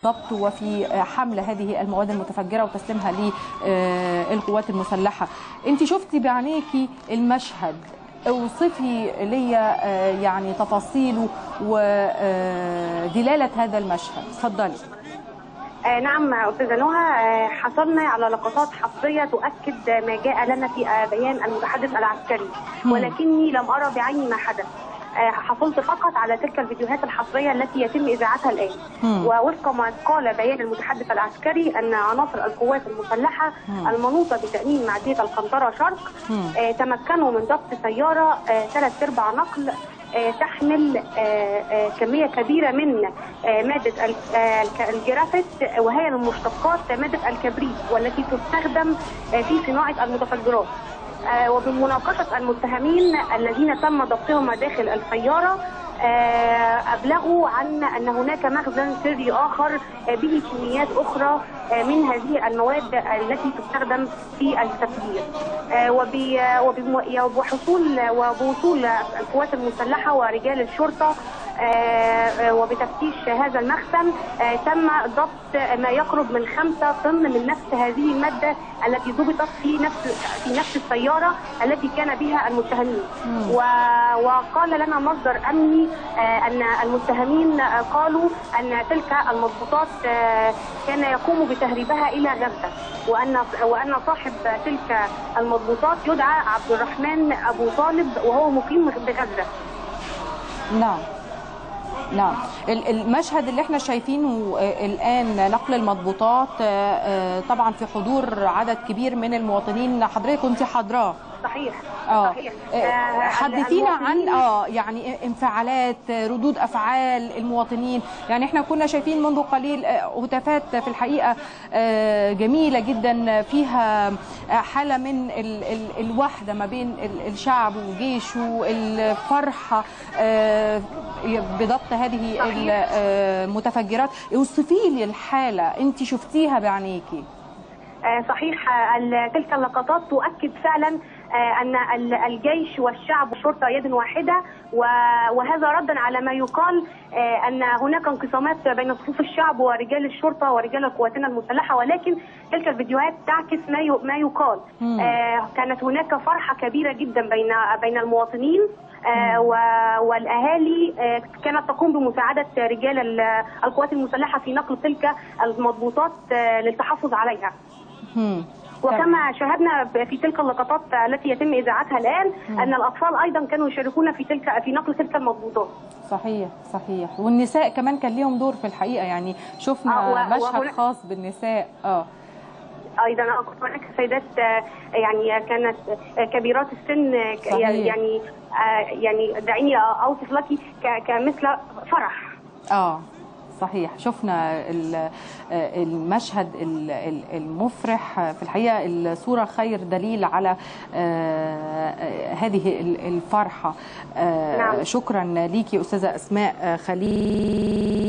ضبط وفي حمل هذه المواد المتفجرة وتسليمها للقوات المسلحة. انت شفتي بعينيكي المشهد، اوصفي لي يعني تفاصيله ودلالة هذا المشهد، اتفضلي. نعم أستاذة نهى، حصلنا على لقطات حصرية تؤكد ما جاء لنا في بيان المتحدث العسكري، ولكني لم أرى بعيني ما حدث. حصلت فقط على تلك الفيديوهات الحصرية التي يتم إذاعتها الآن. ووفق ما قال بيان المتحدث العسكري أن عناصر القوات المسلحة المنوطة بتأمين معدية القنطرة شرق تمكنوا من ضبط سيارة 3/4 نقل تحمل كمية كبيرة من مادة الجرافيت، وهي المشتقات مادة الكبريت والتي تستخدم في صناعة المتفجرات. وبمناقشة المتهمين الذين تم ضبطهم داخل السيارة، أبلغوا عن أن هناك مخزن سري آخر به كميات أخرى من هذه المواد التي تستخدم في التفجير. وبوصول القوات المسلحة ورجال الشرطة وبتفتيش هذا المخزن تم ضبط ما يقرب من 5 طن من نفس هذه المادة التي ضبطت في نفس السيارة التي كان بها المتهمين. وقال لنا مصدر أمني أن المتهمين قالوا أن تلك المضبوطات كان يقوم بتهريبها إلى غزة، وأن صاحب تلك المضبوطات يدعى عبد الرحمن أبو طالب وهو مقيم بغزة. نعم، المشهد اللي احنا شايفينه الآن نقل المضبوطات طبعا في حضور عدد كبير من المواطنين، حضرتك كنت حاضراه. صحيح. حدثينا عن يعني انفعالات، ردود افعال المواطنين. يعني احنا كنا شايفين منذ قليل هتافات في الحقيقه جميله جدا، فيها حاله من الوحده ما بين الشعب وجيشه، الفرحه بضبط هذه المتفجرات. اوصفي لي الحاله، انت شفتيها بعينيكي. صحيح، تلك اللقطات تؤكد فعلا أن الجيش والشعب والشرطة يد واحدة، وهذا ردا على ما يقال أن هناك انقسامات بين صفوف الشعب ورجال الشرطة ورجال قواتنا المسلحة، ولكن تلك الفيديوهات تعكس ما يقال. كانت هناك فرحة كبيرة جدا بين المواطنين، والأهالي كانت تقوم بمساعدة رجال القوات المسلحة في نقل تلك المضبوطات للتحفظ عليها. وكما شاهدنا في تلك اللقطات التي يتم إذاعتها الآن أن الأطفال أيضا كانوا يشاركون في نقل تلك المضبوطات. صحيح، والنساء كمان كان لهم دور في الحقيقة، يعني شفنا مشهد خاص بالنساء. ايضا هناك سيدات يعني كانت كبيرات السن، يعني دعيني اوصف لك كمثل فرح. صحيح، شفنا المشهد المفرح في الحقيقة. الصورة خير دليل على هذه الفرحة. شكرا ليكي أستاذة أسماء خليل.